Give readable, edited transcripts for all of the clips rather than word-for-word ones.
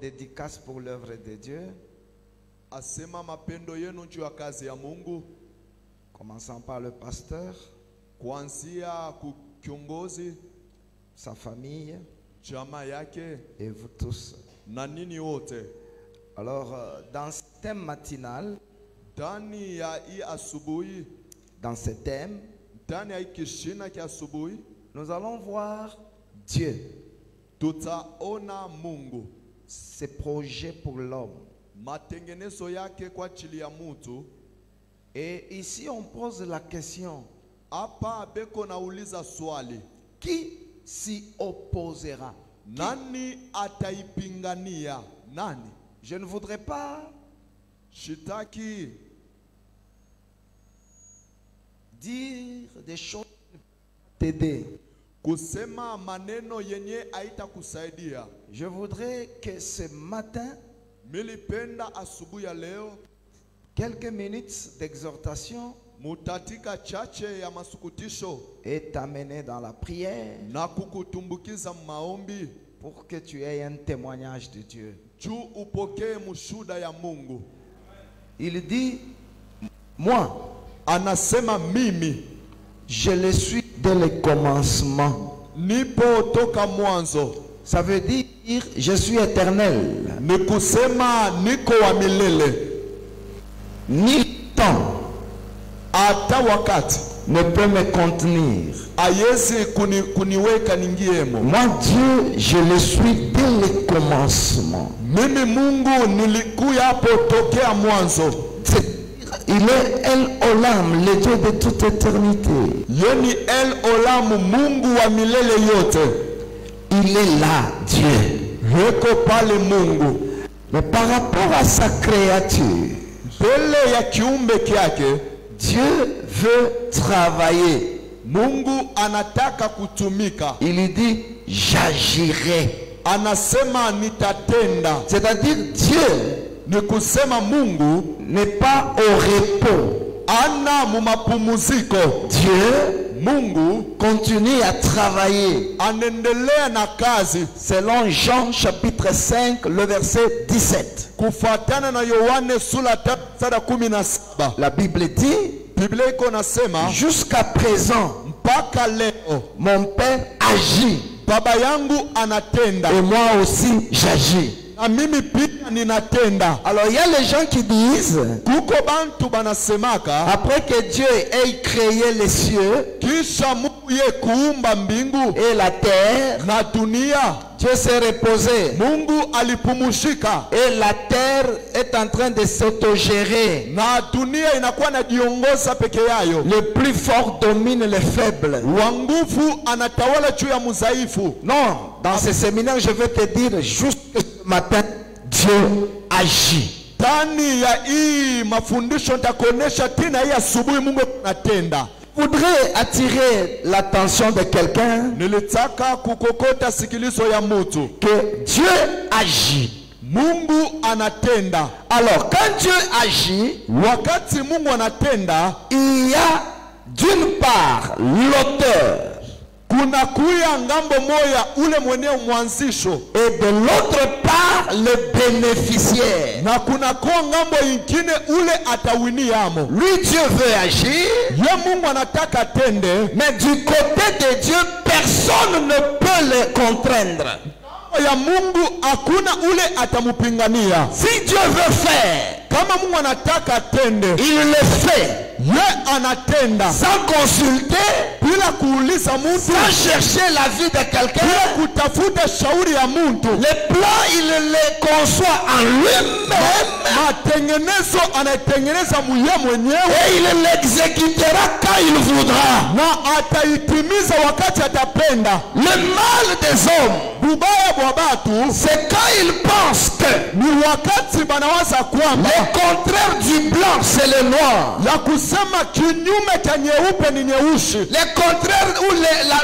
dédicace pour l'œuvre de Dieu. Asema mapendo yenu juu ya kazi ya Mungu. Commençant par le pasteur, Kuanzia kiongozi, sa famille jamaa yake et vous tous. na nini wote. Alors, dans ce thème matinal, Ndani ya hii asubuhi, dans ce thème, ndani ya hii kishina kia asubuhi, nous allons voir Dieu, tutaona Mungu, ses projets pour l'homme. matengenezo yake kwa ajili ya mtu. Et ici, on pose la question, Hapa beko nauliza swali, qui s'y opposera? nani ataipingania? Nani? Je ne voudrais pas Shitaki dire des choses qui ne peuvent t'aider. kusema maneno yenye haitakusaidia. Je voudrais que ce matin, Milipenda asubuhi ya leo quelques minutes d'exhortation mutatika chache ya masukutisho est amené dans la prière na kukutumbukiza maombi pour que tu aies un témoignage de Dieu. juu upokee mushuda ya Mungu. Il dit, moi, Anasema mimi je le suis dès le commencement. nipo toka mwanzo. Ça veut dire, je suis éternel. Ni kusema niko wa milele. Ni temps Hata wakati ne peut me contenir. ayezi kuniweka ningiemo. Moi, Dieu, je le suis dès le commencement. Mimi Mungu nilikuya hapo tokea mwanzo. Il est El Olam, le Dieu de toute éternité. Yeni El Olam, Mungu wa milele yote. Il est là, Dieu. Heko pale Mungu. Mais par rapport à sa créature, Mbele ya kiumbe kyake, Dieu veut travailler. Mungu anataka kutumika. Il dit, j'agirai. Anasema nitatenda. C'est-à-dire, Dieu Ni kusema Mungu n'est pas au repos. ana mumapumuziko. Dieu Mungu continue à travailler. anendelea na kazi. Selon Jean chapitre 5, le verset 17. Kufuatana na Yohane sura 3:17. La Bible dit, Biblia iko nasema jusqu'à présent, mpaka leo mon Père agit. baba yangu anatenda Et moi aussi, j'agis. na mimi pia ninatenda. Alors, il y a les gens qui disent, Kuko bantu banasemaka après que Dieu ait créé les cieux kisha Mungu ye kuumba mbingu et la terre, na dunia, Dieu s'est reposé. Mungu alipumushika Et la terre est en train de s'autogérer. na dunia inakuwa najiongoza peke yayo. Le plus fort domine les faibles. Wa nguvu anatawala juu ya mudhaifu. Non, dans ce séminaire, je vais te dire, juste ce matin, Dieu agit. Ndani ya hii mafundisho nitakuonesha tena hii asubuhi Mungu anatenda. Je voudrais attirer l'attention de quelqu'un Nilitaka kukokota sikilizo ya mtu. que Dieu agit. Mungu anatenda. Alors, quand Dieu agit, Wakati Mungu anatenda, il y a d'une part l'auteur kuna kuya ngambo moya ule mweneo mwanzisho et de l'autre part le bénéficiaire. na kuna kwa ngambo ingine ule atawiniamo. Lui, Dieu veut agir, Ye Mungu anataka tende, mais du côté de Dieu, personne ne peut le contraindre. ya Mungu hakuna ule atamupingania. Si Dieu veut faire, Kama Mungu anataka tende, il le fait ye anatenda sans consulter, bila kuuliza mtu, sans chercher l'avis de quelqu'un. bila kutafuta shauri ya mtu. Le plan, il le conçoit en lui-même Matengenezo anaitengeneza muye mwenyewe et il l'exécutera quand il voudra. na ataitimiza wakati atapenda. Le mal des hommes, Bubaya bwa batu c'est quand ils pensent que ni wakati banawaza kwamba le contraire du blanc, c'est le noir. ya kusema kinyume cha nyeupe ni nyeusi, Le contraire ou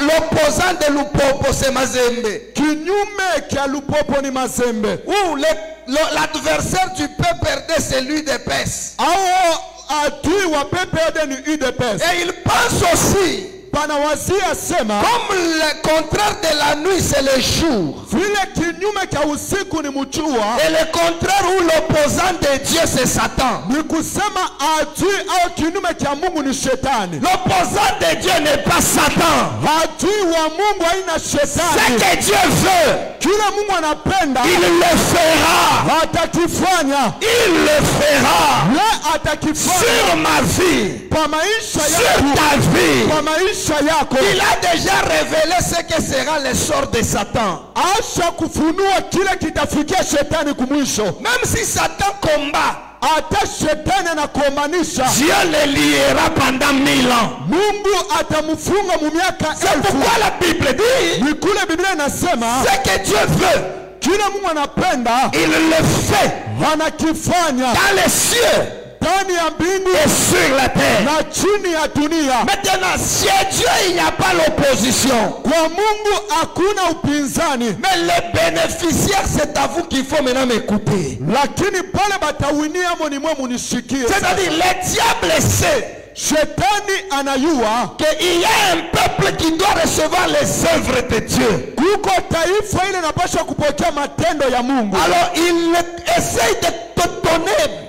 l'opposant de l'upopo, c'est mazembe. kinyume cha lupopo ni mazembe. Ou l'adversaire du peuple perdait celui des pèses. Au adui wa PPD ni UDPS. Et il pense aussi banawazia sema comme le contraire de la nuit c'est le jour, vile kinyume cha usiku ni mchua, et le contraire ou l'opposant de Dieu c'est Satan. ni kusema adui au kinyume cha Mungu ni shetani. L'opposant de Dieu n'est pas Satan. Adui wa Mungu haina Ce shetani. que Dieu veut, Kila Mungu anapenda il le fera. atakifanya. Il le fera Le atakifanya sur ma vie, kwa maisha sur yako, ta vie. kwa maisha yako. Il a déjà révélé ce que sera le sort de Satan. Asha kufunua kile kitafikia shetani kumwisho. Même si Satan combat, Hata shetani anakomanisha, Dieu le liera pendant 1000 ans. Mungu atamfunga mu miaka C'est elfu. pourquoi la Bible dit, Ni kule Biblia inasema ce que Dieu veut, kila Mungu anapenda il le fait anakifanya dans les cieux ndani ya mbingu et sur la terre. na chini ya dunia. Maintenant, chez Dieu, il n'y a pas l'opposition. Kwa Mungu hakuna upinzani, Mais les bénéficiaires, c'est à vous qu'il faut maintenant m'écouter. lakini pale batawinia mo ni mwe munishikie. C'est-à-dire, le diable sait Shetani anayua qu'il y a un peuple qui doit recevoir les œuvres de Dieu. kuko taifa ile napasha kupokea matendo ya Mungu. Alors, il essaye de te donner.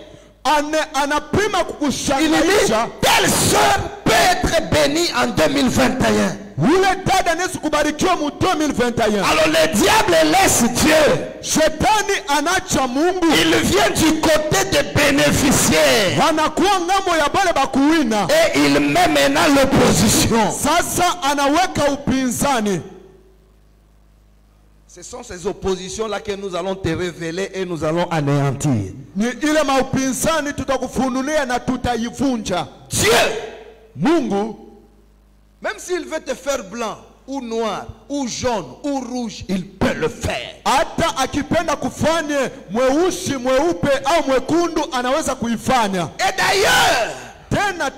Anapima Il dit, kukushangaisha. telle sœur peut être bénie en 2021. Ule dada nesi kubarikiwa mu 2021. Alors le diable laisse Dieu. Shetani anacha Mungu. Il vient du côté des bénéficiaires. Anakuwa ngambo ya bale bakuwina. Et il met maintenant l'opposition. Sasa anaweka upinzani. Ce sont ces oppositions-là que nous allons te révéler et nous allons anéantir. Ni ile maupinzani tutakufunulia na tutaivunja. Dieu, Mungu, même s'il veut te faire blanc ou noir ou jaune ou rouge, il peut le faire. hata akipenda kufanye mweusi, mweupe au mwekundu anaweza kuifanya. Et d'ailleurs, Tena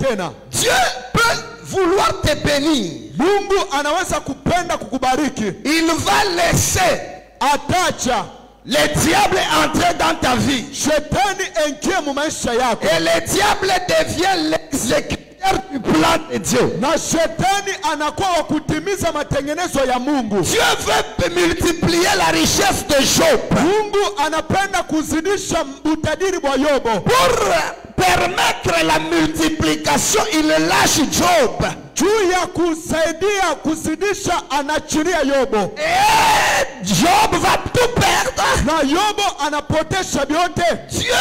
Dieu peut vouloir te bénir. Mungu anaweza kupenda kukubariki. Il va laisser Atacha le diable entrer dans ta vie. shetani engie mu maisha yako. Et le diable devient l'exécuteur du plan de Dieu. Na shetani anakuwa wa kutimiza matengenezo ya Mungu. Dieu veut multiplier la richesse de Job. Mungu anapenda kuzidisha utajiri wa Yobo. Pour permettre la multiplication, il lâche Job. Juu ya kusaidia kuzidisha anachilia Yobo. Et Job va tout perdre. Na Yobo anapotesha vyote. Dieu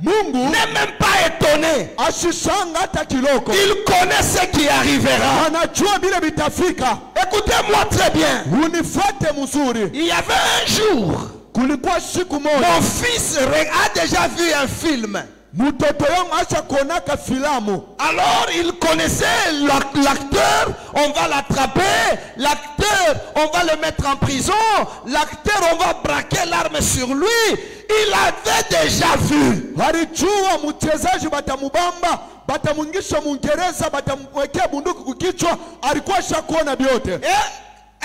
Mungu n'est même pas étonné. ashishanga hata kiloko. Il connaît ce qui arrivera. Anajua vile vitafika. Écoutez-moi très bien. Unifate mzuri. Il y avait un jour, Kulikuwa siku moja. mon fils a déjà vu un film. Mtoto yangu acha kuonaka filamu. Alors il connaissait l'acteur, on va l'attraper, l'acteur, on va le mettre en prison, l'acteur, on va braquer l'arme sur lui. Il avait déjà vu. Alijua mchezaji batamubamba, batamungisha Muingereza, batamwekea bunduki kukichwa, alikuwa shakuona vyote.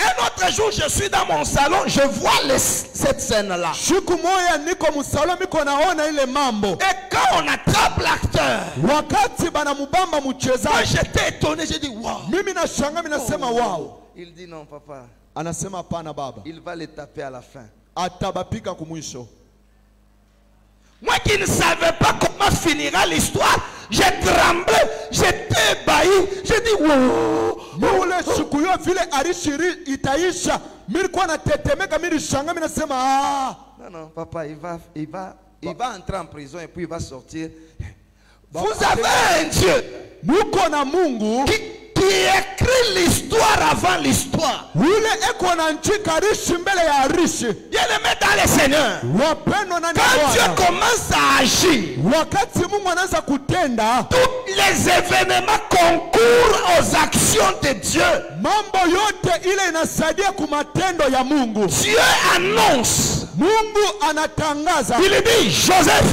Et un autre jour, je suis dans mon salon, je vois cette scène-là. Siku moja niko msalo miko naona ile mambo. Et quand on attrape l'acteur, Wakati banamubamba moi mchezaji, j'étais étonné, j'ai dit waouh. mimi nashanga mimi nasema wow. Il dit non papa, Anasema hapana baba. il va les taper à la fin. Atabapika kumwisho. Moi qui ne savais pas comment finira l'histoire, j'ai tremblé, j'étais ébahi, j'ai dit wow. Ule siku yo vile alishiri itaisha, nilikuwa natetemeka, mimi nishanga mimi nasema ah. Non, papa, il va entrer en prison et puis il va sortir. Vous avez un Dieu Muko na Mungu qui écrit l'histoire avant l'histoire. ule eko na nchika rishi mbele ya rishi. Bien-aimé dans le Seigneur, Wapendwa na quand Dieu Bwana, commence à agir, wakati Mungu anaanza kutenda, tous les événements concourent aux actions de Dieu. mambo yote ile inasaidia kumatendo ya Mungu. Dieu annonce. Mungu anatangaza, Il dit, Joseph,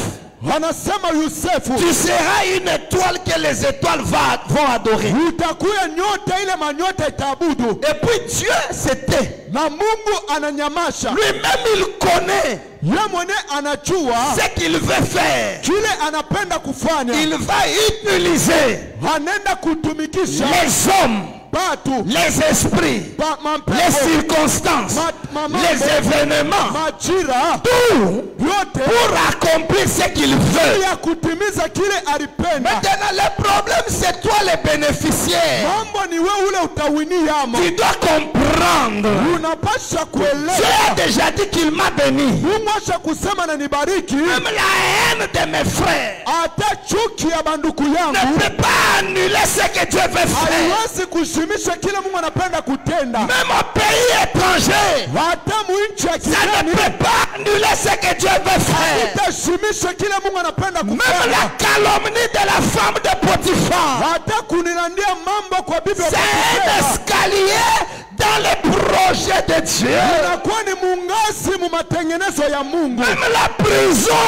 anasema Yusefu, tu seras une étoile que les étoiles vont adorer. utakuya nyota ile manyota itaabudu. Et puis Dieu s'était. Na Mungu ananyamasha. Lui-même il connaît Ye mwenye anajua ce qu'il veut faire. kile anapenda kufanya. Il va utiliser Anenda kutumikisha les hommes les esprits, les circonstances, les événements, tout pour accomplir ce qu'il veut. Maintenant, le problème, c'est toi le bénéficiaire. Tu dois comprendre. Dieu a déjà dit qu'il m'a béni. Même la haine de mes frères ne peut pas annuler ce que Dieu veut faire. Même au pays étranger, ça ne peut pas annuler ce que Dieu veut faire. Même la calomnie de la femme de Potiphar, c'est un escalier dans les projets de Dieu. Même la prison,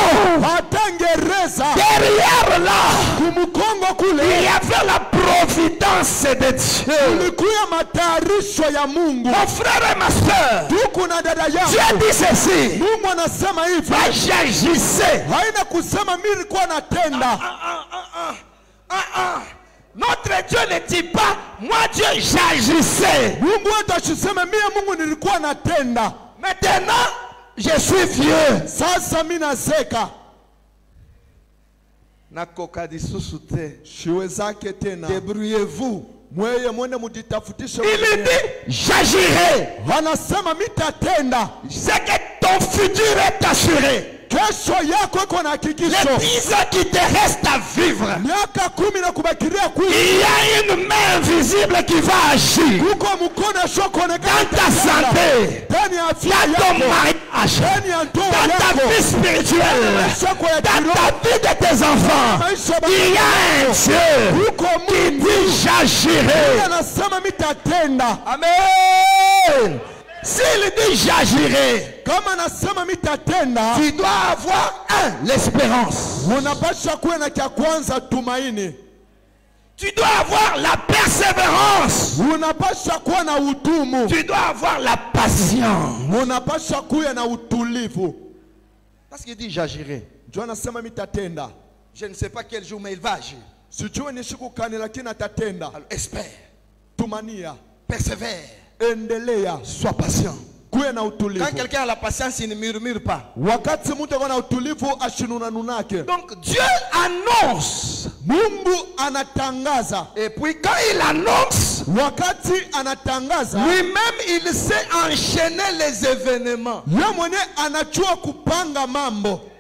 derrière là, il y avait la providence de Dieu. Mon frère et ma soeur, Dieu dit ceci: j'agissais. Notre Dieu ne dit pas, moi Dieu j'agissais. Maintenant, je suis vieux. Débrouillez-vous. Il dit, j'agirai. C'est que ton futur est assuré. Les 10 ans qui te restent à vivre, il y a une main invisible qui va agir dans ta santé, dans ton mariage, dans ta vie spirituelle, dans ta vie de tes enfants. Il y a un Dieu qui dit j'agirai. Amen. S'il dit j'agirai, tu dois avoir l'espérance. Tu dois avoir la persévérance. Tu dois avoir la patience. Parce qu'il dit j'agirai. Je ne sais pas quel jour, mais il va agir. Alors, espère. Persévère. Sois patient. Quand quelqu'un a la patience, il ne murmure pas. Donc Dieu annonce. Et puis quand il annonce, lui-même il sait enchaîner les événements.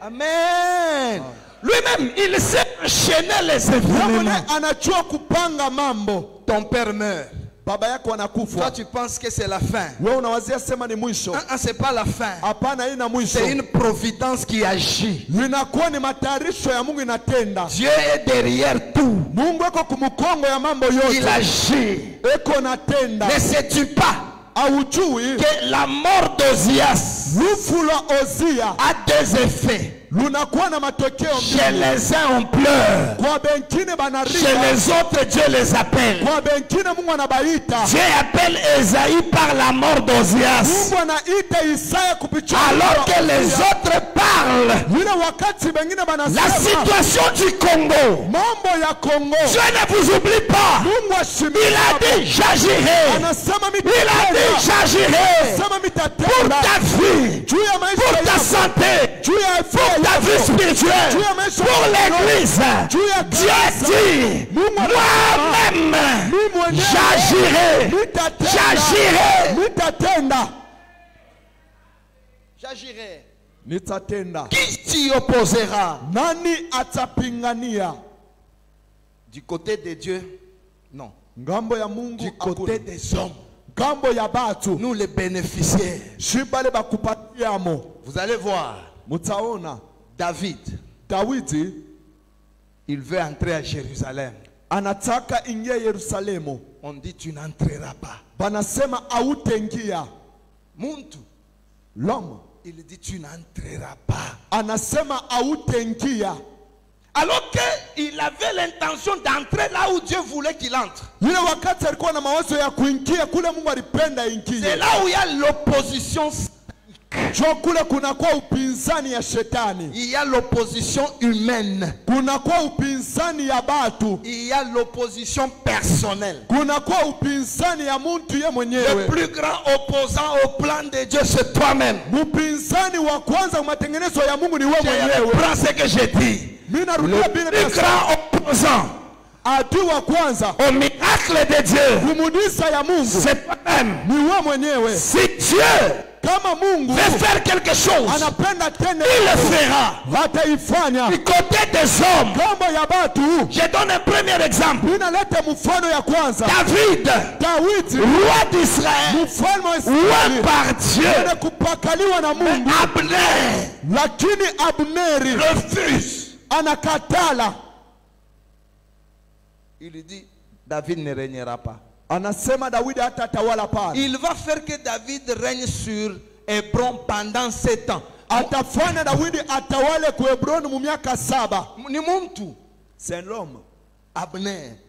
Amen. Lui-même il sait enchaîner les événements. Ton père meurt. Toi tu penses que c'est la fin. C'est pas la fin. C'est une providence qui agit. Dieu est derrière tout. Il agit. Ne sais-tu pas que la mort d'Ozias a des effets? Chez les uns on pleure, chez les autres Dieu les appelle. Dieu appelle Esaïe par la mort d'Ozias, alors que les autres parlent. La situation du Congo, Dieu ne vous oublie pas. Il a dit j'agirai. Il a dit j'agirai pour ta vie, pour ta santé, pour ta vie spirituelle, pour l'église. Dieu dit, moi-même, j'agirai. J'agirai. Qui s'y opposera? Du côté de Dieu? Non. Du côté des hommes. Nous les bénéficiaires. Vous allez voir. David, il veut entrer à Jérusalem. On dit tu n'entreras pas. Muntu, l'homme, il dit tu n'entreras pas. Alors qu'il avait l'intention d'entrer là où Dieu voulait qu'il entre. C'est là où il y a l'opposition. jo kule kunakuwa upinzani ya shetani. Il y a l'opposition humaine. Kunakuwa upinzani ya batu. Il y a l'opposition personnelle. Kunakuwa upinzani ya muntu ye mwenyewe. Le plus grand opposant au plan de Dieu, c'est toi-même. Upinzani wa kwanza matengenezo ya Mungu ni wewe mwenyewe. Prends ce que j'ai dit. Le plus grand opposant adui wa kwanza au miracle de Dieu, kumudisa ya Mungu, c'est toi-même. ni wewe mwenyewe. Si Dieu kama Mungu veut faire quelque chose, anapenda tena, il le fera. Hataifanya. Du côté des hommes, Kama ya batu, je donne un premier exemple. ninaleta mfano ya kwanza. David, roi d'Israël, roi par Dieu, kupakaliwa na Mungu. Abner, lakini Abneri refuse. Anakatala. Il dit, David ne régnera pas. Anasema David hatatawala pale. Il va faire que David règne sur Hébron pendant 7 ans. Atafanya David atawale ku Hebron mu miaka 7. Ni mtu. C'est l'homme. Abner.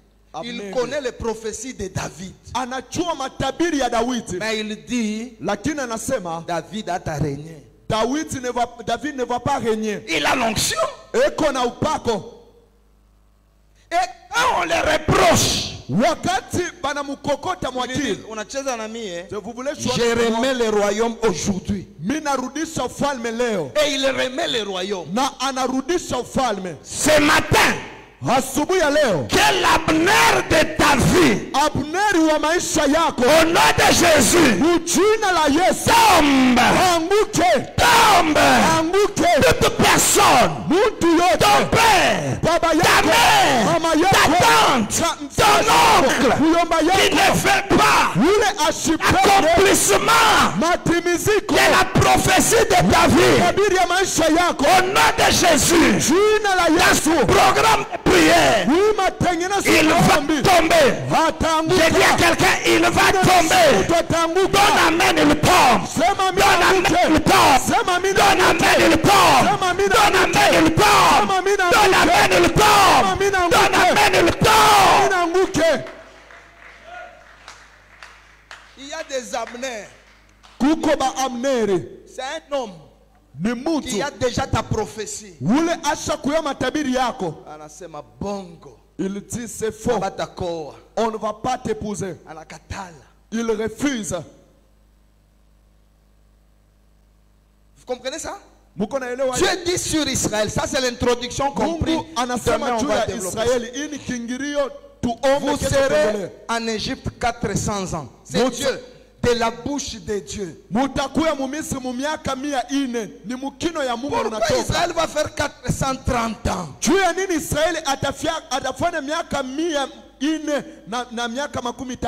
Il connaît les prophéties de David. Anachua matabiri ya David. Mais il dit, lakini anasema David a régné. David ne va pas régner. Il a l'onction. Eko na upako. Et quand on les reproche, wakati banamukokota mwakili, unacheza na mie, je remets le royaume aujourd'hui. Minarudisha ufalme leo. Et il remet le royaume. Na anarudisha ufalme. Ce matin, asubuhi ya leo, quel Abner de ta vie, Abneri wa maisha yako, au nom de Jésus, jina la Yesu, tombe, anguke, tombe, anguke, toute personne, muntu yote, ton père, baba ta yako, mère, mama ta yako, tante, ton oncle, muyomba qui ne yako, fait pas yule ashipende accomplissement matimiziko de la prophétie de ta vie, tabiri ya maisha yako, au nom de Jésus, jina la Yesu, programme de prière, il va tomber. Je dis à quelqu'un, il va tomber. Donne amen, il tombe. Donne amen, il tombe. Donne amen, il tombe. Donne amen, il tombe. Donne amen, il tombe. Donne amen, il tombe. Il y a des Abner. Kuko ba Abneri. C'est un homme ni mtu qui a déjà ta prophétie. Ule asha kuya matabiri yako. Anasema bongo. Il dit c'est faux. On ne va pas t'épouser. Anakatala. Il refuse. Vous comprenez ça? Dieu dit sur Israël, ça c'est l'introduction compris. Vous serez en Égypte 400 ans. C'est Dieu. De la bouche de Dieu. Pourquoi Israël va faire 430 ans?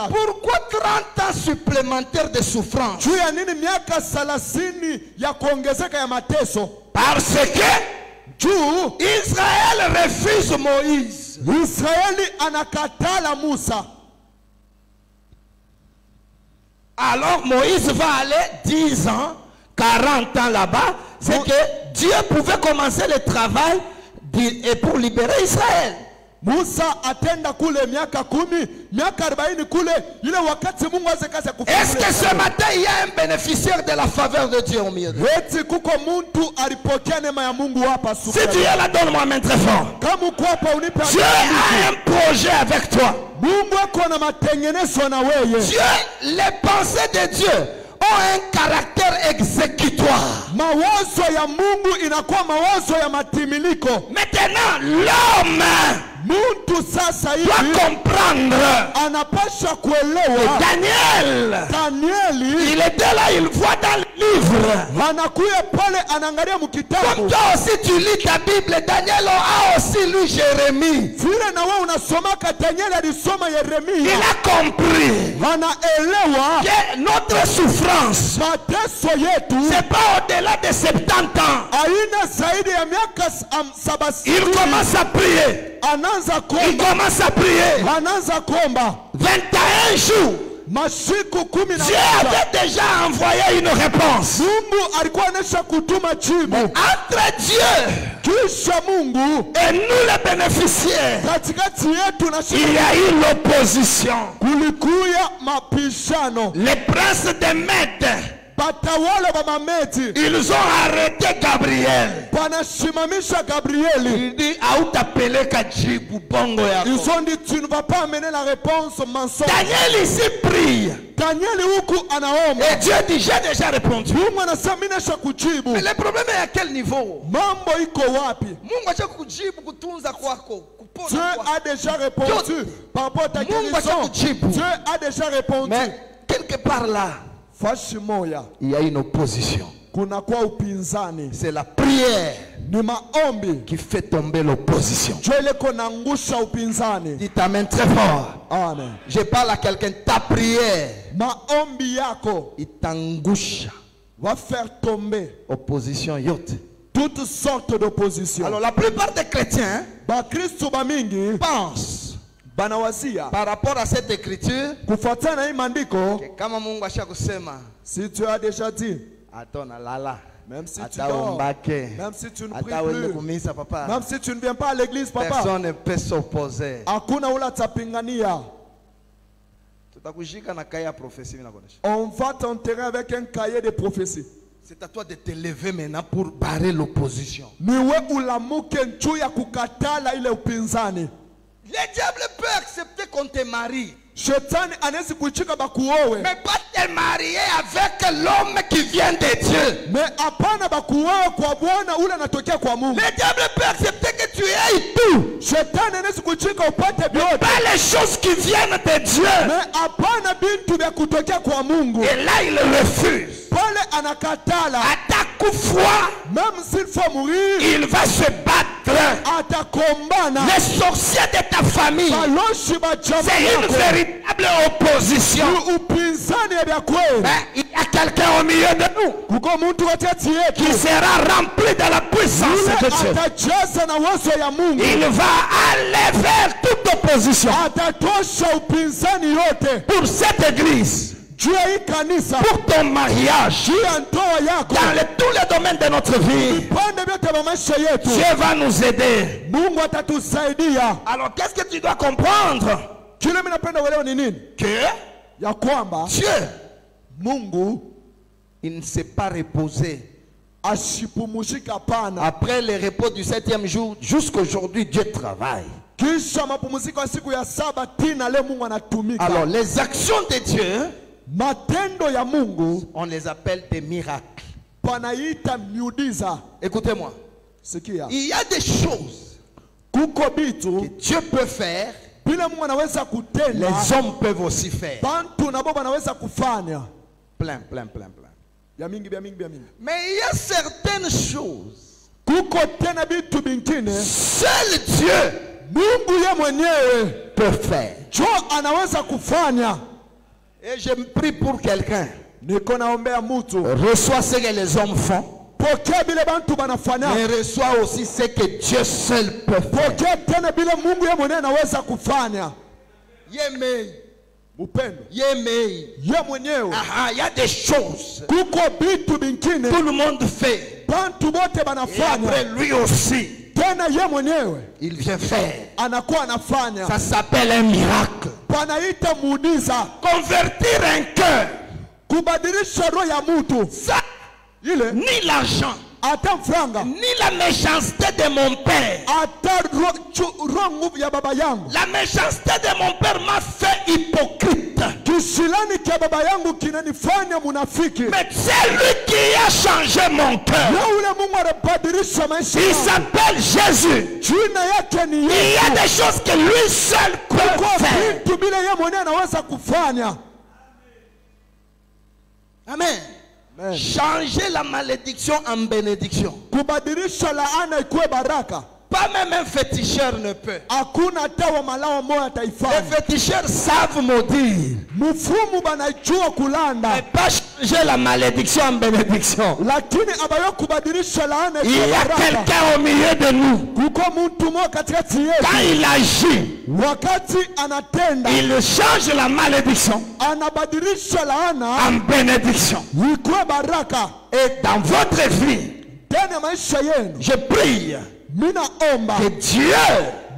Pourquoi 30 ans supplémentaires de souffrance? Parce que Israël refuse Moïse. Alors Moïse va aller 10 ans, 40 ans là-bas. C'est que Dieu pouvait commencer le travail et pour libérer Israël. Est-ce que ce matin il y a un bénéficiaire de la faveur de Dieu au milieu de Si tu es là, donne-moi main très fort. Dieu a un projet avec toi. Dieu, les pensées de Dieu ont un caractère exécutoire. Maintenant, l'homme doit comprendre. Daniel, il était là, il voit dans le livre. Comme toi aussi tu lis ta Bible, Daniel a aussi lu Jérémie. Il a compris que notre souffrance, c'est pas au-delà de 70 ans. Il commence à prier. Il commence à prier. 21 jours. Dieu avait déjà envoyé une réponse. Entre Dieu et nous les bénéficiaires, il y a eu l'opposition. Les princes des Mèdes batawala ba Mamedi ils ont arrêté Gabriel. banashimamisha Gabrieli. Il dit autapeleka jibu bongo yako. Ils ont dit tu ne vas pas amener la réponse mensonge. Daniel ici prie. Daniel huku anaomba. Et Dieu dit j'ai déjà répondu. Mungu anasema mimi nishakujibu. Mais le problème est à quel niveau? Mambo iko wapi? Mungu acha kujibu kutunza kwako. Dieu a déjà répondu par rapport à ta guérison. Dieu a déjà répondu. Mais quelque part là, fashi moya il y a une opposition. Kuna kwa upinzani. C'est la prière Ni maombi qui fait tomber l'opposition. Dieu ile konangusha upinzani. Dis amen très fort. Amen. Je parle à quelqu'un, ta prière, Maombi yako il t'angusha. va faire tomber Opposition yote. toutes sortes d'oppositions. Alors la plupart des chrétiens Ba Kristo ba mingi pensent banawazia par rapport à cette écriture kufuatana na hii maandiko, que kama Mungu ashakusema si Dieu a déjà dit, atona lala même si tu ata dors, ombake même si tu ne pries ata wende plus, kumisa papa, même si tu ne viens pas à l'église, papa, personne ne peut s'opposer. hakuna ula tapingania. Tutakushika na kaya ya prophétie vinakonesha. On va t'enterrer avec un cahier de prophétie. C'est à toi de te lever maintenant pour barrer l'opposition. Niwe ulamuke juu ya kukatala ile upinzani. Le diable peut accepter qu'on te marie, Shetani anaweza kuchika bakuowe, mais pas te marier avec l'homme qui vient de Dieu. mais hapana bakuowe kwa Bwana ule anatokea kwa Mungu. Le diable peut accepter que tu aies tout, Shetani anaweza kuchika upate vyote, pas les choses qui viennent de Dieu. mais hapana bintu vya kutokea kwa Mungu. Et là, il refuse. Pale anakatala, Attaque-foi, même s'il faut mourir, il va se battre. atakombana. Les sorciers de ta famille, Baloshi ba jamaa c'est une yako. véritable opposition. Ni upinzani ya vya kweli. Mais il y a quelqu'un au milieu de nous Kuko mtu katikati qui yetu sera rempli de la puissance de yule Dieu. atajaza na uwezo ya Mungu, Il va aller vers toute opposition atatosha upinzani yote pour cette église, juu ya hii kanisa, pour ton mariage, juu ya ndoa yako, dans tous les domaines de notre vie. vipande vyote vya maisha yetu. Dieu va nous aider. Mungu atatusaidia. Alors qu'est-ce que tu dois comprendre? Kile mimi napenda uelewe ni nini? Que Ya kwamba Dieu, Mungu il ne s'est pas reposé. ashipumuzika pana. Après le repos du 7e jour, jusqu'aujourd'hui, Dieu travaille. Kisha mapumziko ya siku ya saba tina leo Mungu anatumika. Alors les actions de Dieu, Matendo ya Mungu on les appelle des miracles. panaita miujiza. Écoutez-moi, Sikia, il y a des choses kuko que bitu Dieu peut faire, bila Mungu anaweza kutenda, les hommes peuvent aussi faire. bantu nabo banaweza kufanya Plein. ya mingi bya mingi bya mingi. Mais il y a certaines choses, Kuko tena bitu bingine seul Dieu Mungu ye mwenyewe peut faire. jo anaweza kufanya. Et je me prie pour quelqu'un. Niko naombea mutu Reçois ce que les hommes font, pokea bile bantu banafanya, mais reçois aussi ce que Dieu seul peut faire. pokea tena bile Mungu ye mwenyewe anaweza kufanya. Yemei, Upendo yemei. ye mwenyewe. Il y a des choses Kuko bitu bingine tout le monde fait. bantu bote Et banafanya, après lui aussi, tena ye mwenyewe il vient faire. anakuwa anafanya. Ça s'appelle un miracle. Panaita muujiza, Convertir un cœur, kubadilisha roho ya mutu ça, ile, ni l'argent, hata franga, ni la méchanceté de mon père. hata roho nguvu ya baba yangu. La méchanceté de mon père m'a fait hypocrite. Kishilani kia baba yangu kinanifanya munafiki. Mais c'est lui qui a changé mon cœur. Na ule Mungu anabadilisha maisha Il yangu. s'appelle Jésus. Jina yake ni Il y a Yesu. des choses que lui seul peut Kwa faire. vitu bila yeye mwenyewe anaweza kufanya. Amen. Amen. Changer la malédiction en bénédiction. Kubadilisha laana ikuwe baraka. Pas même un féticheur ne peut. Hakuna hata wa malao moya Les taifanya. féticheurs savent maudire, Mfumu banajua kulanda. mais pas changer la malédiction en bénédiction. Lakini abayo kubadilisha laana Il ikuwe y a baraka. quelqu'un au milieu de nous. Kuko mtu mmoja katikati yetu. Quand il agit, Wakati anatenda, il change la malédiction anabadilisha laana en bénédiction. ikuwe baraka. Et dans votre vie, Ndani ya maisha yenu, je prie mina omba que Dieu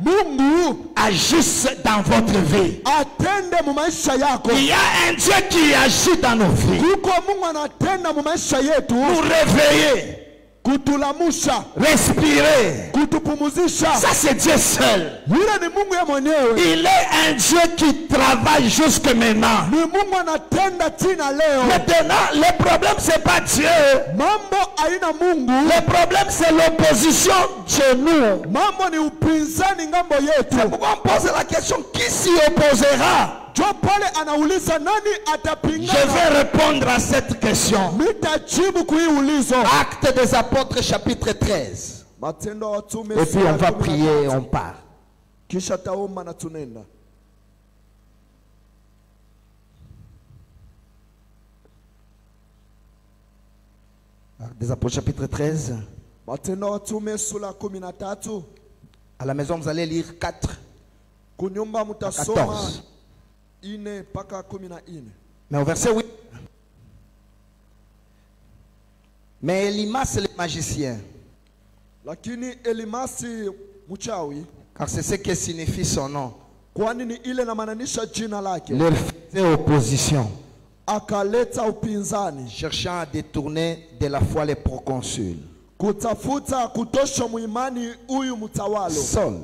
Mungu agisse dans votre vie. atende mu maisha yako. Il y a un Dieu qui agit dans nos vies. Kuko Mungu anatenda mu maisha yetu. Nous réveiller, Kutulamusha, respirer. kutupumuzisha. Ça c'est Dieu seul. Yule ni Mungu ya mwenyewe. Il est un Dieu qui travaille jusque maintenant. Ni Mungu anatenda tina leo. Maintenant, le problème c'est pas Dieu. Mambo aina Mungu. Le problème c'est l'opposition chez nous. Mambo ni upinzani ngambo yetu. C'est pourquoi on pose la question, qui s'y opposera? Jo pale anauliza nani Je atapingana. vais répondre à cette question. Mitajibu kuiulizo. Actes des apôtres chapitre 13. Matendo ya Watume Et puis on sura va 13. prier et on part. Kisha taomba na tunenda. Actes des apôtres chapitre 13. Matendo ya Watume sura 13. À la maison vous allez lire 4 Kunyumba à mutasoma 14. 4 mpaka 14. Mais au verset 8. Mais Elimas le magicien, Lakini Elimasi mchawi, car c'est ce que signifie son nom, kwani ni ile namaanisha jina lake, leur faisait opposition, akaleta upinzani, cherchant à détourner de la foi les proconsuls. kutafuta kutosha muimani huyu mtawalo Saul,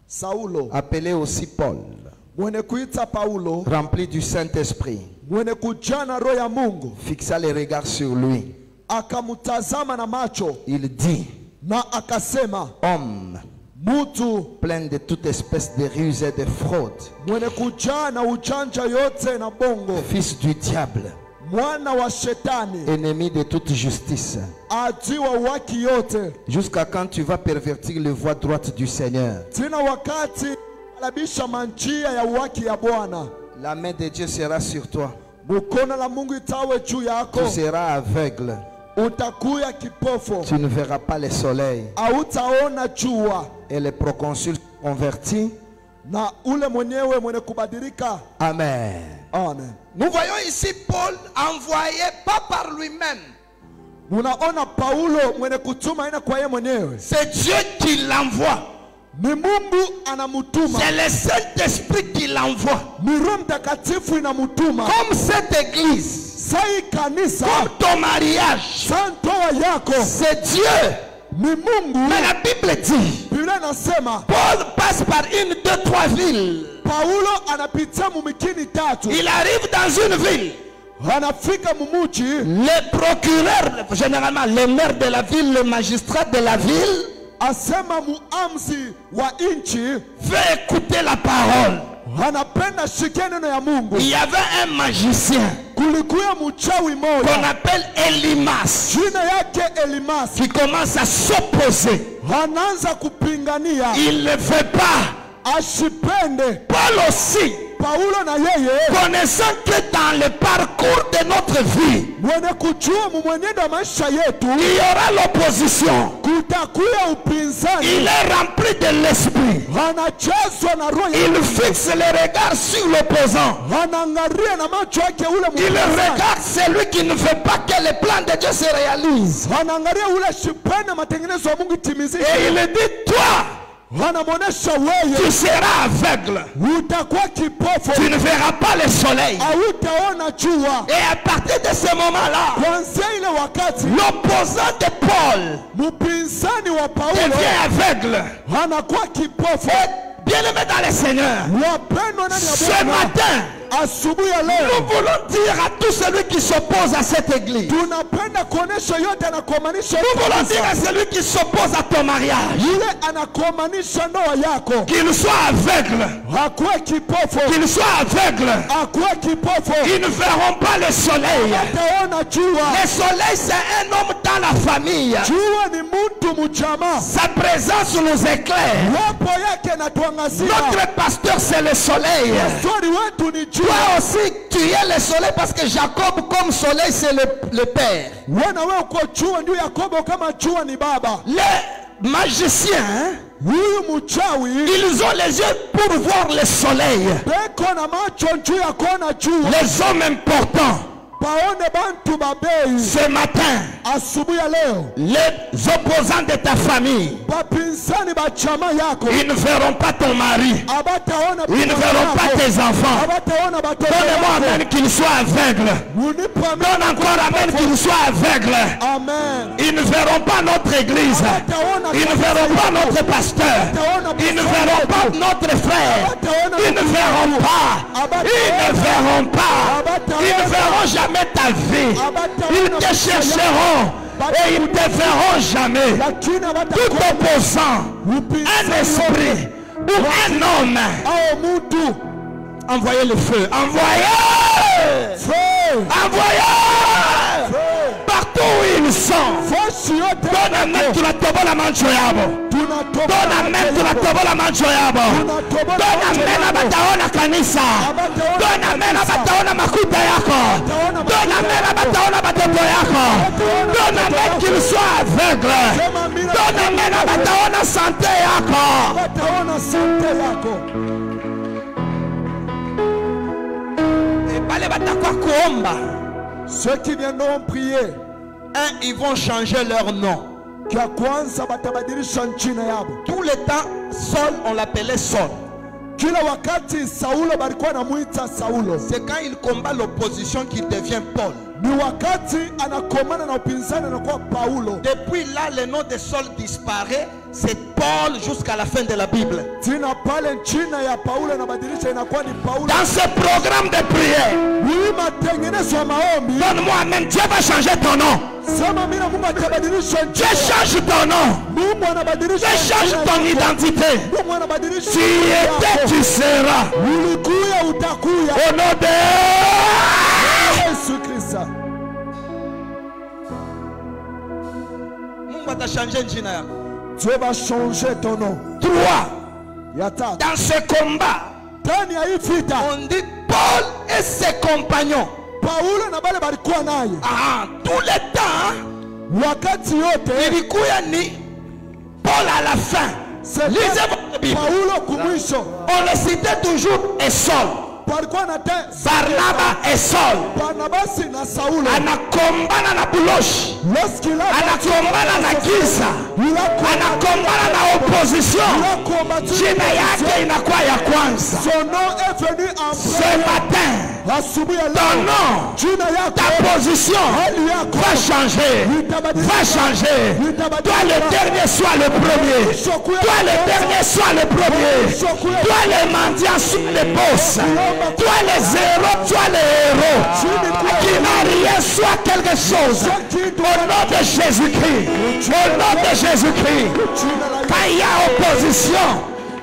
Saulo, appelé aussi Paul, mwene kuita Paulo, rempli du Saint-Esprit, mwene kujana roho ya Mungu, fixa les regards sur lui. akamtazama na macho Il dit, na akasema, homme mutu plein de toute espèce de ruse et de fraude, mwene kujana ujanja yote na bongo, fils du diable, mwana wa shetani, ennemi de toute justice, adui wa waki yote, jusqu'à quand tu vas pervertir les voies droites du Seigneur? tena wakati alabisha manjia ya waki ya Bwana. La main de Dieu sera sur toi. Mkono la Mungu itawe juu yako, Tu seras aveugle. utakuya kipofo, Tu ne verras pas le soleil. hautaona jua, Et les proconsuls convertis. na ule mwenyewe mwenye kubadilika. Amen. Amen. Nous voyons ici Paul envoyé pas par lui-même. Munaona Paulo mwenye kutuma ina kwa yeye mwenyewe. C'est Dieu qui l'envoie. Ni Mungu anamutuma. C'est le Saint-Esprit qui l'envoie. Ni Roho Mtakatifu inamutuma. Comme cette église, Sai kanisa, comme ton mariage, santoa yako, c'est Dieu. ni Mungu. Mais la Bible dit, Biblia inasema Paul passe par 1, 2, 3 villes. Paulo anapitia mumikini tatu. Il arrive dans une ville. Anafika mumuji, Le procureur, généralement le maire de la ville, le magistrat de la ville, asema muamzi wa inchi, veut écouter la parole. anapenda shikia neno ya Mungu. Il y avait un magicien Kulikuya mchawi qu'on moja, appelle Elimas jina yake Elimasi, qui commence à s'opposer. anaanza kupingania, Il ne veut pas. ashipende. Paul aussi, Paulo na yeye connaissant que dans le parcours de notre vie, mwenye kujua mumwenendo wa maisha yetu il y aura l'opposition. kutakuya upinzani, Il est rempli de l'esprit. anachezwa na roho ya Il fixe les regards sur l'opposant. anaangalia na macho yake ule Il mpinzani. regarde celui qui ne veut pas que le plan de Dieu se réalise. Anaangalia ule shipende matengenezo ya Mungu itimizike. Et il dit, toi, Anamwonesha wewe tu seras aveugle. utakuwa kipofu, Tu ne verras pas le soleil. hautaona jua. Et à partir de ce moment-là, Kuanzia ile wakati l'opposant de Paul mpinzani wa Paulo devient aveugle. anakuwa kipofu. Et bien-aimé dans le Seigneur, Wapendwa ndani ya ce Bwana, matin, asubuhi ya nous leo voulons dire à tout celui qui s'oppose à cette église, tunapenda kuonesha yote anakuamanisha nous voulons dire à celui qui s'oppose à ton mariage, yule anakuamanisha ndoa yako, qu'il soit aveugle, akuwe kipofu, qu'il soit aveugle. akuwe kipofu, Ils ne verront pas le soleil. hataona jua. Le soleil, c'est un homme dans la famille. Jua ni mtu mjamaa, Sa présence nous éclaire. wapo yake natuangazia. Notre pasteur, c'est le soleil. Swali wetu ni Toi jua. aussi, tu es le soleil parce que Jacob, comme soleil, c'est le père. Wana wewe uko jua, ndio Yakobo kama jua ni baba. Les magiciens, Huyu mchawi ils ont les yeux pour voir le soleil. beko na macho juu ya kuona jua. Les hommes importants, paone bantu babei ce matin, asubuhi ya leo, les opposants de ta famille, bapinzani ba chama yako ils ne verront pas ton mari, abataona, ils ne verront pas tes enfants. abataona batoto Donne-moi yako. amen qu'il soit aveugle. Unipe amen. Donne encore amen qu'il soit aveugle. Amen. Ils ne verront pas notre église. Ils ne verront pas notre pasteur. Ils ne verront pas notre frère. Ils ne verront pas. Ils ne verront pas. Ils ne verront jamais ta vie. Ils te chercheront et ils ne te verront jamais. Lakini Tout opposant, un esprit ou un homme, au mutu envoyez le feu. Envoyez! feu Envoyez! Partout où ils sont. fosi yote Donne amen tunatobola mancho yabo. Donne amen tunatobola mancho yabo. Donne amen abataona kanisa. Donne amen abataona makuta yako. Donne amen abataona batoto yako. Donne amen qu'il soit aveugle. Donne amen abataona santé yako. abataona sante yako. Bale batakwa kuomba. Ceux qui viendront prier, Ils vont changer leur nom. kia kwanza batabadilisha jina yabo. Tout le temps, Saul, on l'appelait Saul. Kila wakati Saulo balikuwa namuita Saulo. C'est quand il combat l'opposition qu'il devient Paul. Ni wakati anakomana na upinzani anakuwa Paulo. Depuis là, le nom de Saul disparaît. C'est Paul jusqu'à la fin de la Bible. Jina pale jina ya Paulo inabadilisha inakuwa ni Paulo. Dans ce programme de prière, Hii matengenezo ya maombi, donne-moi amen. Dieu va changer ton nom. sema mimi Mungu atabadilisha Dieu jina. change ton nom. Mungu anabadilisha Dieu change jina ton yako. identité. Mungu anabadilisha Tu jina étais, yako. tu seras. Ulikuya utakuya. Au nom de Yesu Kristo. Mungu atachange jina yako. Dieu va changer ton nom. 3. Ya tatu. Dans ce combat, Ndani ya hii vita, on dit Paul et ses compagnons. Paulo na bale balikuwa naye. Tout le temps, Wakati yote ilikuwa ni Paul à la fin. Lisez votre Bible. Paulo kumwisho. On le citait toujours et Saul. Palikuwa na te Barnaba et Saul. Barnabasi na Saulo. Anakombana na buloshi. Lorsqu'il a Anakombana na giza. Anakombana na opposition. Jina yake inakuwa ya kwanza. son nom est venu en Ce matin, asubuhi ya ton leo. nom, Jina yako ta position hali yako va changer. Va changer. Toi le dernier soit le premier. Toi le dernier soit le premier. Toi les mendiants soit les boss. Toi les héros, toi les héros. Qui n'a rien soit quelque chose. Au nom de Jésus-Christ. Au nom de Jésus-Christ. Quand il y a opposition,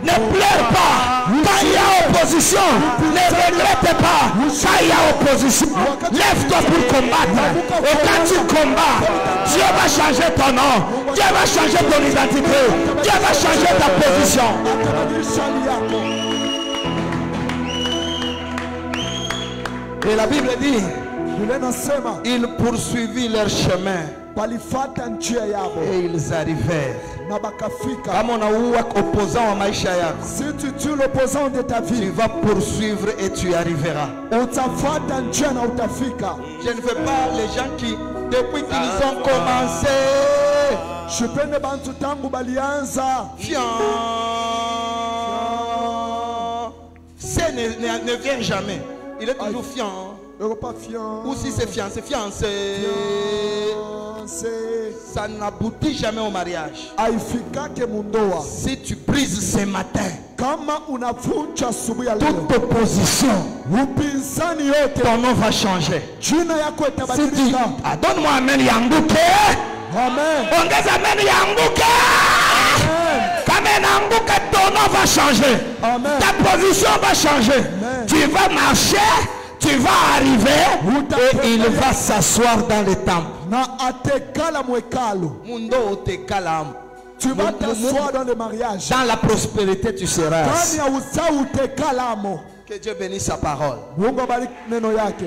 ne pleure pas. Quand il y a opposition, ne regrette pas. Quand il y a opposition, lève-toi pour combattre. Et quand tu combats, Dieu va changer ton nom. Dieu va changer ton identité. Dieu va changer ta position. Et la Bible dit, ils poursuivirent leur chemin et ils arrivèrent. Comme on a eu opposant à maisha yako, si tu tues l'opposant de ta tu vie, vas poursuivre et tu arriveras. utafuata njia na utafika. Je ne veux pas les gens qui, depuis qu'ils ont commencé, Shipende bantu tangu balianza. fiant, c'est ne vient jamais. Il est toujours fiant. Europa fiancé. Ou si c'est fiancé, fiancé. Ça n'aboutit jamais au mariage. Haifikake mundoa. Si tu brises ce matin Kama unavunja asubuhi ya leo, toute opposition, upinzani yote, ton nom va changer. jina yako Si tu itabadilika. donne-moi amen yanguke, Amen. ongeza amen yanguke. Kama yanguke, ton nom va changer. Amen. Ta position va changer. Amen. Tu vas marcher, tu vas arriver et il va s'asseoir dans le temple. Na atekala mwekalo. Mundo tekala. Tu vas t'asseoir dans le mariage. Dans la prospérité, tu seras. Ndani ya uzao utekalamo. Que Dieu bénisse sa parole. Mungu abariki neno yake.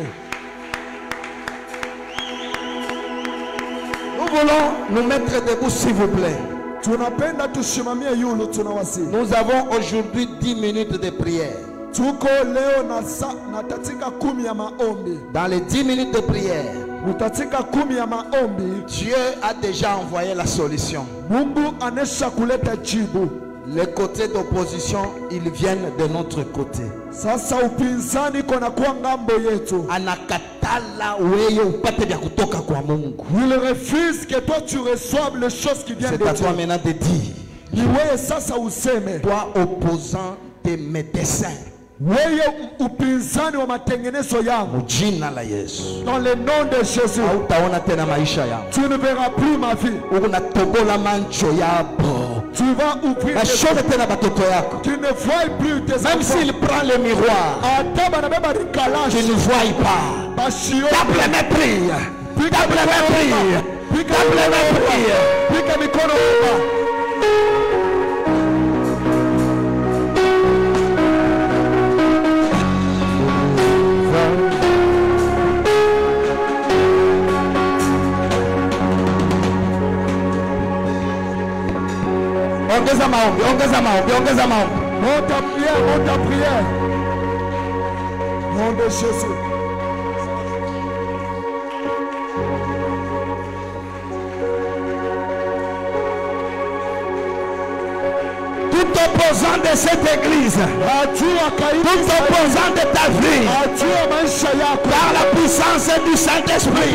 Nous voulons nous mettre debout, s'il vous plaît. Tunapenda tushimamie yulu tunawasi. Nous avons aujourd'hui 10 minutes de prière. Tuko leo na tatika 10 ya maombi. Dans les 10 minutes de prière, Mutatika 10 ya maombi. Dieu a déjà envoyé la solution. Mungu anesha kuleta jibu. Les côtés d'opposition, ils viennent de notre côté. Sasa upinzani kona kwa ngambo yetu. Anakatala wewe upate vya kutoka kwa Mungu. Il refuse que toi tu reçoives les choses qui viennent de Dieu. C'est à toi maintenant de dire. Ni wewe sasa useme. Toi opposant tes médecins. Wewe upinzani wa matengenezo yangu. Jina la Yesu. Dans le nom de Jésus. Hautaona tena maisha yangu. Tu ne verras plus ma vie. Unatobola mancho yako. Tu vas ouvrir la chose tena batoto yako. Tu ne vois plus tes enfants. Même s'il prend le miroir. Tu ne vois pas. Double mépris. Double mépris. Double mépris. Ongeza maombi, ongeza maombi, ongeza maombi. Monte ta prière, monte ta prière. Nom de Jésus. Tout opposant de cette église, tout opposant de ta vie, par la puissance du Saint-Esprit,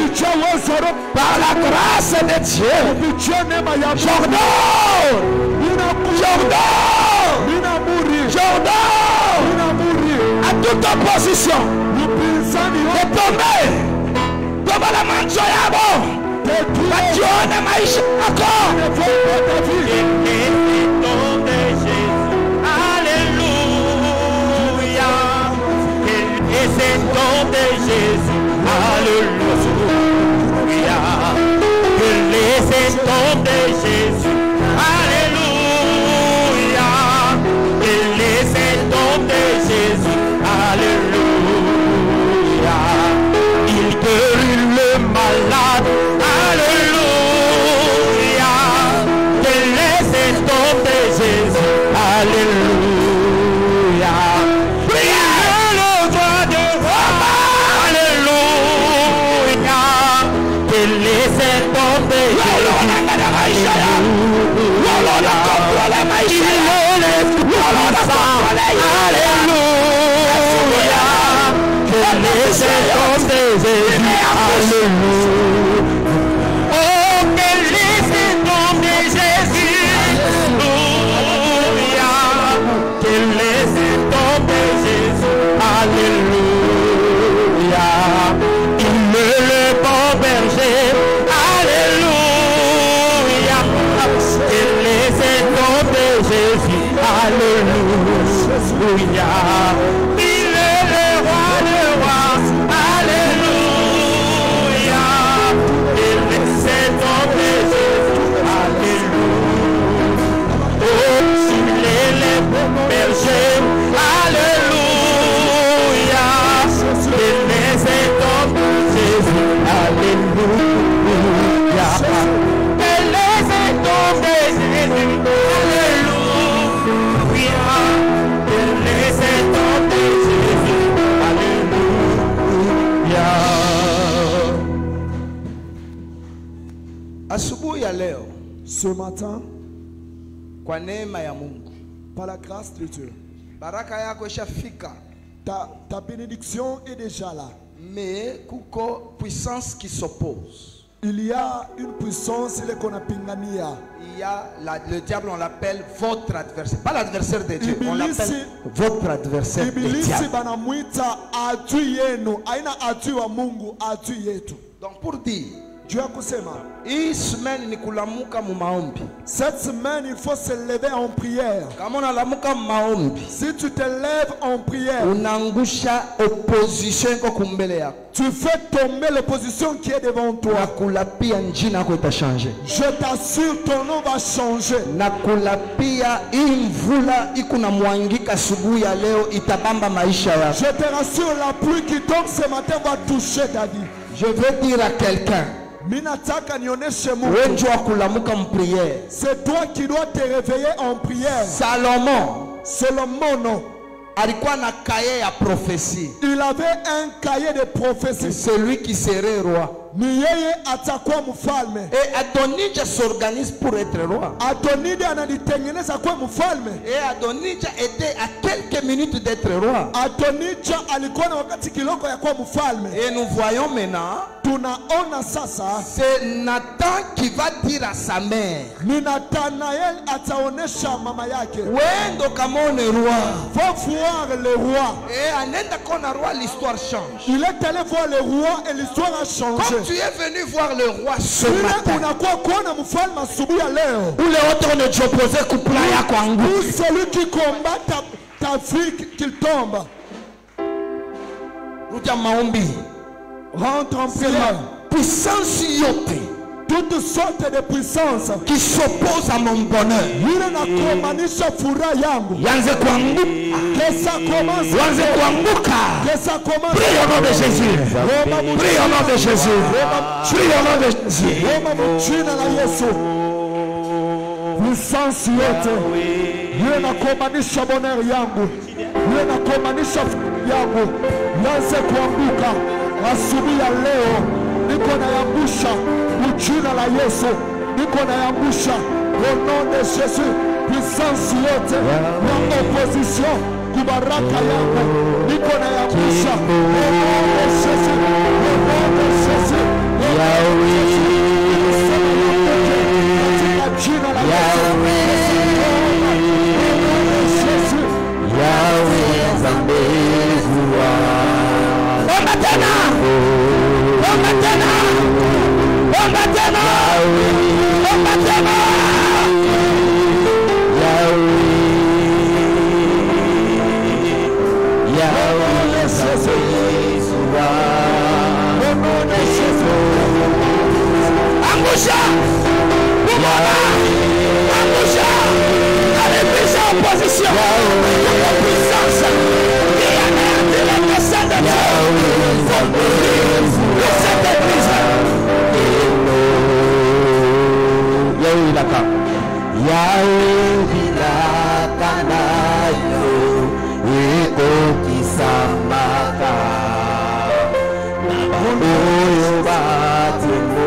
par la grâce de Dieu, j'ordonne, à toute opposition de tomber devant la manche yabo. Batione maisha yako. Ce matin, kwa neema ya Mungu, par la grâce de Dieu, baraka yako ishafika. Ta bénédiction est déjà là. Mais kuko puissance qui s'oppose. Il y a une puissance qu'on a pingania. Il y a le diable, on l'appelle votre adversaire, pas l'adversaire de Dieu, on l'appelle votre adversaire de diable. Donc pour dire, Dieu a kusema, hii semaine ni kulamuka mu maombi. Cette semaine il faut se lever en prière. Kama unalamuka mu maombi, si tu te lèves en prière, unaangusha opposition iko kumbele yako. Tu fais tomber l'opposition qui est devant toi. Nakulapia njina yako itashange. Je t'assure ton nom va changer. Nakulapia imvula ikuna mwangika asubuhi ya leo itabamba maisha yako. Je te rassure, la pluie qui tombe ce matin va toucher ta vie. Je veux dire à quelqu'un, c'est toi qui dois te réveiller en prière. Salomon, alikuwa na cahier ya prophétie. Il avait un cahier de prophétie. Celui qui serait roi. Ni yeye atakuwa mfalme. Et Adonijah s'organise pour être roi. Adonijah anajitengeneza kuwa mfalme. Et Adonijah était à quelques minutes d'être roi. Adonijah alikuwa na wakati kiloko ya kuwa mfalme. Et nous voyons maintenant, tunaona sasa, c'est Nathan qui va dire à sa mère, ni Nathanael ataonesha mama yake, wendo kamone roi. Faut voir le roi. Et anenda kona roi, l'histoire change. Il est allé voir le roi et l'histoire a changé. Comme tu es venu voir le roi ce matin, ou les autres ne t'opposent couple ya kwangu, ou celui qui combat ta fille qu'il tombe, rentre en prière. Puissance yote, toutes sortes de puissances qui s'opposent à mon bonheur, yanze kuanguka, que ça commence, yanze kuanguka. que ça commence. Prie au nom de Jésus, prie au nom de Jésus, prie au nom de Jésus. Puissance yote yule nakomanisha bonheur yangu, yule nakomanisha yangu, yanze kuanguka asubuhi ya leo. Niko na yangusha jina la Yesu, niko na yangusha au nom de Jésus. Puissance yote ya opposition kubaraka yangu, niko na yangusha au nom de Jésus, au nom de Jésus, Yahweh, jina la Yesu, Yahweh Zambezua. Omba tena, omba tena, omba tena, omba tena. Yahweh, Yahweh Zambezua. Angusha, kumona, angusha, alipisa opposition, la puissance, qui a merdé la personne de Dieu, le Saint-Église. Yahweh laka, Yahweh laka na yo, eko kisamaka, na moyo batimo.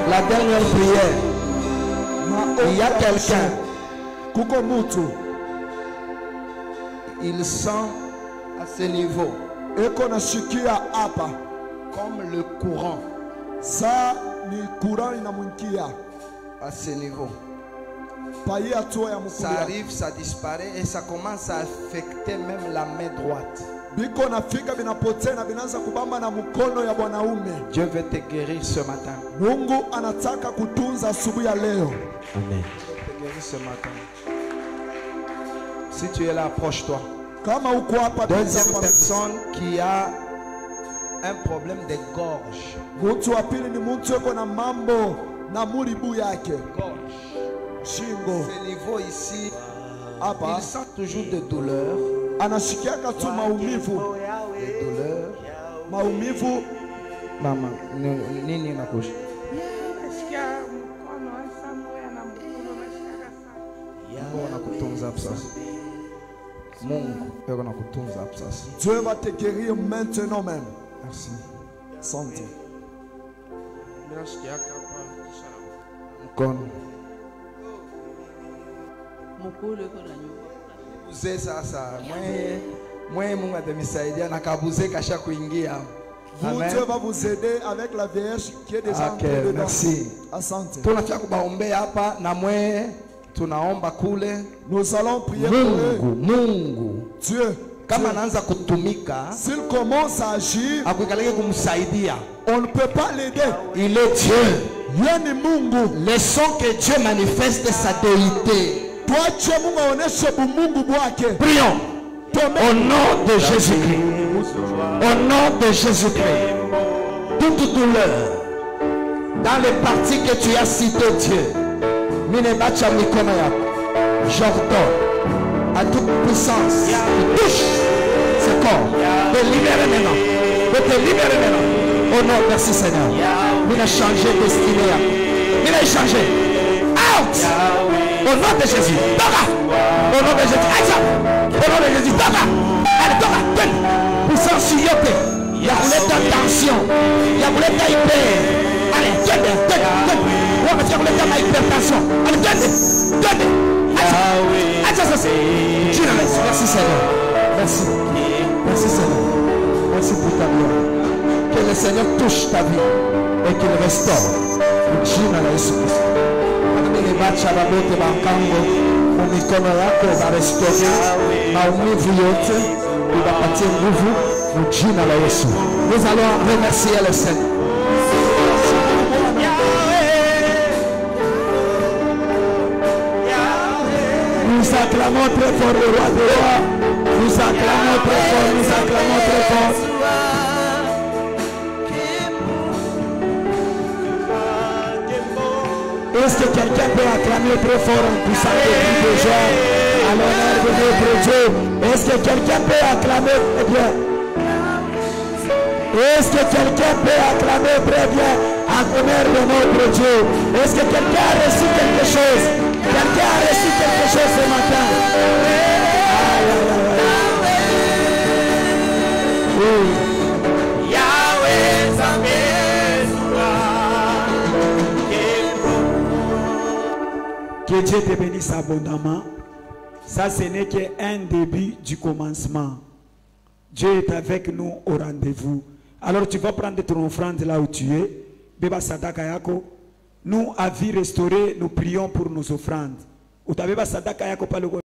La dernière prière, il y a quelqu'un, il sent à ce niveau comme le courant à ce niveau. Ça arrive, ça disparaît et ça commence à affecter même la main droite. Dieu veut te guérir ce matin. Amen. Te guérir ce matin. Si tu es là, approche-toi. Deuxième personne qui a un problème de gorge. Gorge. Ce niveau ici, il sent toujours des douleurs. Maumivu. Mama, nini nakusha? Mungu anakutunza hapo sasa. Mungu yuko anakutunza hapo sasa. Dieu va te guérir maintenant même. Merci. Santé. Mkono. Buze sasa. Mwe Mungu atanisaidia na kabuze kasha kuingia. Dieu va vous aider avec la Vierge qui est déjà entrée dedans. Merci. Asante. Tunafika kubaombea hapa na mwe tunaomba kule Nous allons prier pour eux. Mungu Dieu, kama anaanza kutumika, s'il commence à agir, akukaleke kumsaidia. on ne peut pas l'aider. Il est Dieu. Yeni Mungu. Laissons que Dieu manifeste sa déité. Tuache Mungu aoneshe bumungu bwake. Prions au nom de Jésus-Christ. Au nom de Jésus-Christ. Toute douleur dans les parties que tu as citées, Dieu, Minebacha Mikonayak, j'ordonne à toute puissance qui touche ce corps de libérer maintenant, de te libérer maintenant. Oh non, merci Seigneur. Il a changé destinée. Il a changé. Out! Au nom de Jésus. Toka! Au nom de Jésus. Action! Au nom de Jésus. Toka! Allez, toka! Donne! Puissance suyote. Il y a voulu ta tension. Il y a voulu ta hyper. Allez, donne! Donne! Ouais, parce qu'il y a voulu ta hypertension. Allez, donne! Donne! Action! Action! Merci Seigneur. Merci. Merci Seigneur. Merci pour ta gloire. Que le Seigneur touche ta vie et qu'il restaure. Jina la Yesu Kristo. Ili bacha babote bankango mikono yako za restore maumivu yote ubapatie nguvu jina la Yesu. Nous allons remercier le Seigneur. Nous acclamons très fort le roi des rois. Nous acclamons très fort, nous acclamons très fort. Est-ce que quelqu'un peut acclamer très fort en poussant le cri de joie à l'honneur de notre Dieu? Est-ce que quelqu'un peut acclamer très bien? Est-ce que quelqu'un peut acclamer très bien en l'honneur de notre Dieu? Est-ce que quelqu'un a reçu quelque chose? Quelqu'un a reçu quelque chose ce matin? Oui. Que Dieu te bénisse abondamment. Ça, ce n'est qu'un début du commencement. Dieu est avec nous au rendez-vous. Alors tu vas prendre ton offrande là où tu es. Beba sadaka yako. Nous, à vie restaurée, nous prions pour nos offrandes. Utabeba sadaka yako pale